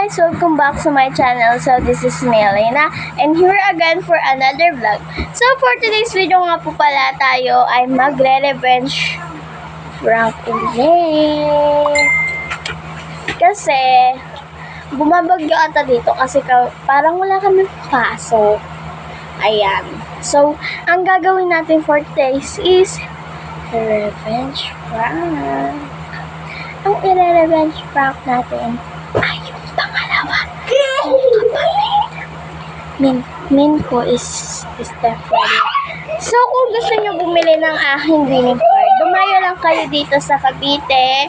guys! Welcome back to my channel. So this is Melena and here again for another vlog. So for today's video nga po pala tayo ay magre-revenge prank ulit. Kasi bumabagyo ata dito kasi parang wala kami pasok. Ayan. So ang gagawin natin for today's is revenge prank. Ang i-revenge prank natin ay yung pangalawa. Min ko is Stephanie. So, kung gusto nyo bumili ng aking greeting card, dumayo lang kayo dito sa Cavite,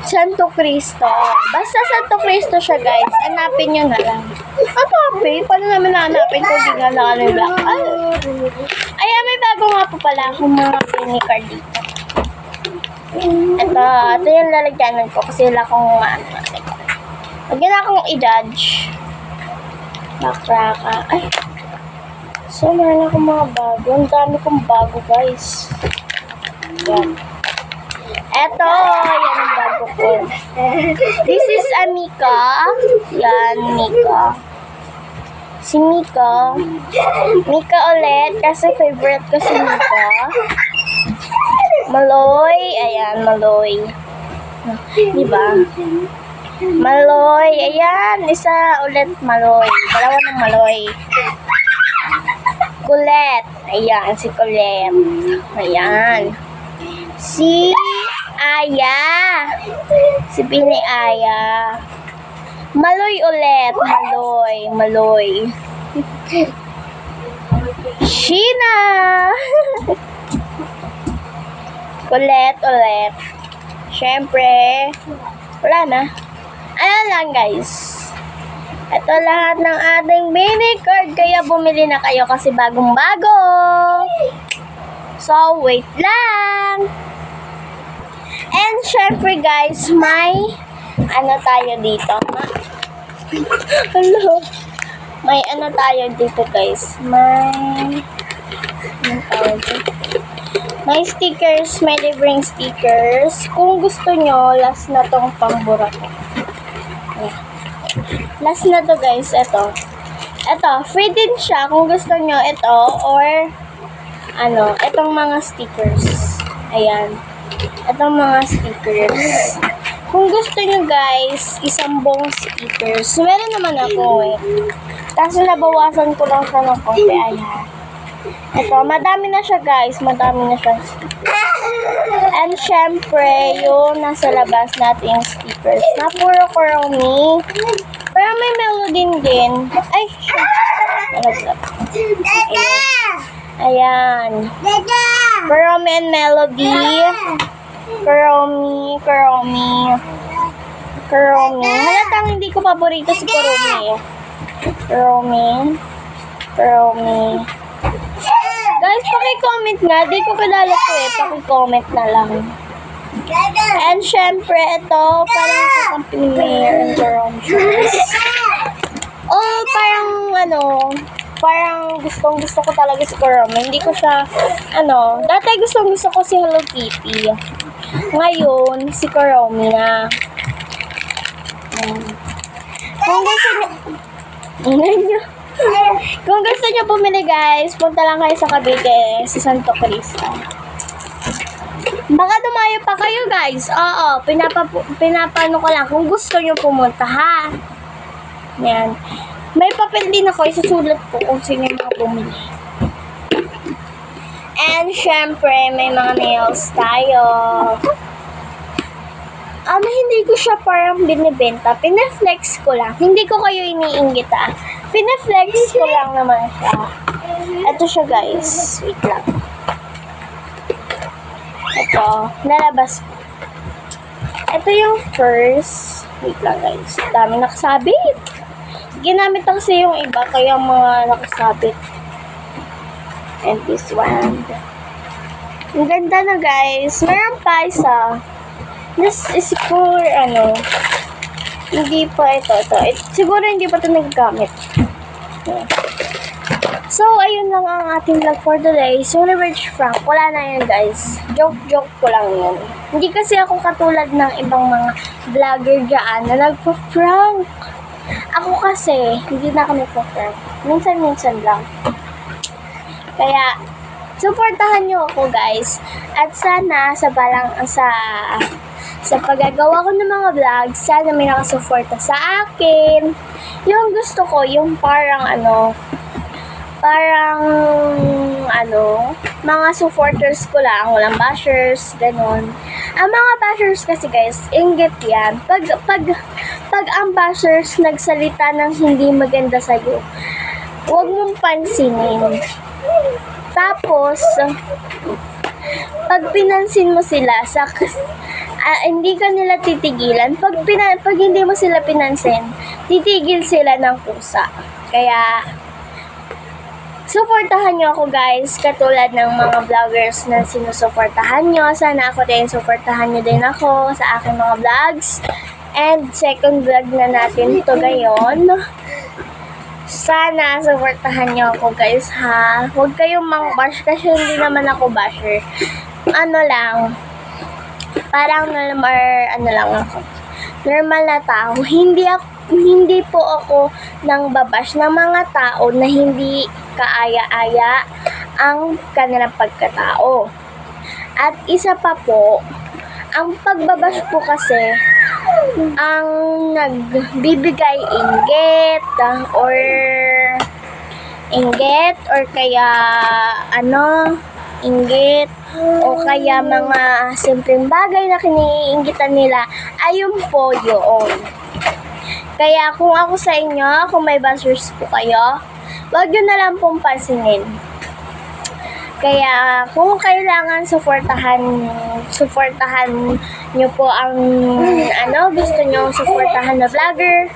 Santo Cristo. Basta Santo Cristo siya, guys. Hanapin nyo na lang. Hanapin? Paano namin hanapin kung di nga lang ano yung black? Ayan, may bago nga po pala akong mga greeting card dito. Ito yung lalagyanan ko kasi wala akong wag na akong i-judge. Bakraka. Ay. So, meron akong mga bago. Ang dami kong bago, guys. Yan. Ito, yan ang bago ko. This is Mika. Yan, Mika. Si Mika. Mika ulit kasi favorite ko si Mika. Maloy. Ayan, Maloy. Diba? Maloy. Ayan, isa ulit Maloy. Dalawa ng Maloy. Colette. Ayan, si Colette. Ayan. Si Aya. Si Bini Aya. Maloy ulit. Maloy. Maloy. Sheena. Colette ulit. Siyempre, wala na. Ano lang, guys. Ito lahat ng ating mini card. Kaya bumili na kayo kasi bagong-bago. So, wait lang. And syempre, guys, may ano tayo dito. Hello. May ano tayo dito, guys. May stickers, may libreng stickers. Kung gusto nyo, last na tong pangbura ko. Last na to, guys. Ito, free din siya kung gusto nyo ito or itong mga stickers. Ayan. Itong mga stickers. Kung gusto nyo, guys, isang buong stickers. Meron naman ako Kaso nabawasan ko lang siya ng konti. Ayan. Ito, madami na siya, guys. Madami na siya. And syempre, yung nasa labas nating stickers na puro Kuromi. Pero may melody din. Ay, ayan. Kuromi and melody. Kuromi. Halatang hindi ko paborito si Kuromi. Kuromi. Guys, paki-comment nga. Di ko kilala ko paki-comment na lang. And syempre, ito, parang kakampi Mayor Jerome Shoes. Oh, parang gustong-gusto ko talaga si Kuromi. Hindi ko siya, dati gustong-gusto ko si Hello Kitty. Ngayon, si Kuromi na. Kung gusto nyo bumili, guys, punta lang kayo sa Cavite, sa Santo Cristo. Baka dumayo pa kayo, guys. Oo, pinapano ko lang kung gusto nyo pumunta, ha? Yan. May papel din ako, isusulat ko kung sino yung mga bumili. And syempre, may mga nails tayo. Hindi ko siya parang binibenta. Pinaflex ko lang. Hindi ko kayo iniinggit, Pinaflex ko lang naman siya. Ito siya, guys. Wait lang. Ito. Nalabas ko. Ito yung first. Wait lang, guys. Dami nakasabit. Ginamit lang kasi yung iba. Kaya mga nakasabit. And this one. Ang ganda na, guys. Meron pa isa. This is for, hindi pa ito. Siguro hindi pa ito nagagamit. So, ayun lang ang ating vlog for today. So, Rich Frank, wala na yan guys. Joke ko lang yun. Hindi kasi ako katulad ng ibang mga vlogger dyan na nagpa-prank. Ako kasi, hindi na ako nagpa-prank. Minsan-minsan lang. Kaya, supportahan nyo ako guys. At sana sa paggagawa ko ng mga vlog, sana may nakasuporta sa akin. Yung gusto ko, yung mga supporters ko lang, walang bashers, ganon. Ang mga bashers kasi guys, inggit yan. Pag ang bashers nagsalita ng hindi maganda sa'yo, huwag mong pansinin. Tapos, pag pinansin mo sila, hindi ka nila titigilan. Pag hindi mo sila pinansin, titigil sila ng kusa. Kaya, suportahan nyo ako guys, katulad ng mga vloggers na sinusuportahan nyo. Sana ako din, suportahan nyo din ako sa aking mga vlogs. And second vlog na natin ito ngayon. Sana suportahan nyo ako guys ha. Huwag kayong mang-bash kasi hindi naman ako basher. Parang normal na tao. Hindi po ako nang babash ng mga tao na hindi kaaya-aya ang kanilang pagkatao. At isa pa po, ang pagbabash po kasi ang nagbibigay inggit or kaya inggit o kaya mga simpleng bagay na kiniinggitan nila, ayun po yun. Kaya kung ako sa inyo, kung may bashers po kayo, wag nyo na lang pong pansinin. Kaya kung kailangan suportahan nyo po ang gusto nyo suportahan na vlogger,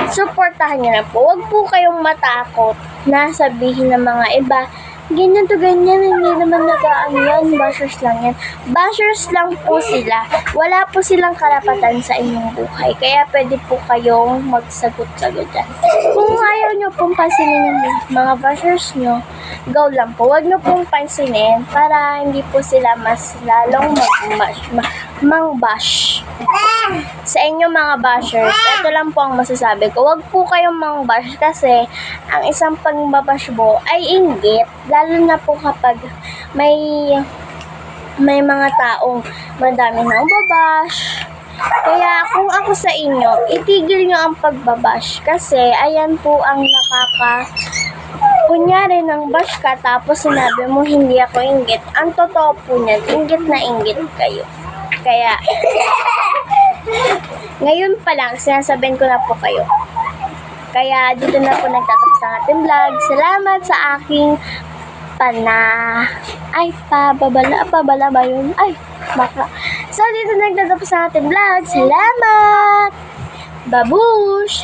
suportahan nyo na po. Wag po kayong matakot na sabihin ng mga iba, ganyan to ganyan, hindi naman yan, bashers lang yan. Bashers lang po sila. Wala po silang karapatan sa inyong buhay. Kaya pwede po kayong magsagot-sagot dyan. Kung ayaw nyo pong pansinin yung mga bashers nyo, go lang po. Huwag nyo pong pansinin para hindi po sila mas lalong mang-bash. Sa inyo mga bashers, ito lang po ang masasabi ko. Huwag po kayong mang-bash kasi ang isang pagbabash mo ay inggit. Lalo na po kapag may mga taong madami nang babash. Kaya kung ako sa inyo, itigil nyo ang pagbabash kasi ayan po ang kunyari nang bash ka tapos sinabi mo hindi ako inggit. Ang totoo po niyan, inggit na inggit kayo. Kaya ngayon pa lang, sinasabihin ko na po kayo. Kaya dito na po nagtatapos ang ating vlog. Salamat sa aking pabala ba yun? So dito nagtatapos ang ating vlog. Salamat! Babush!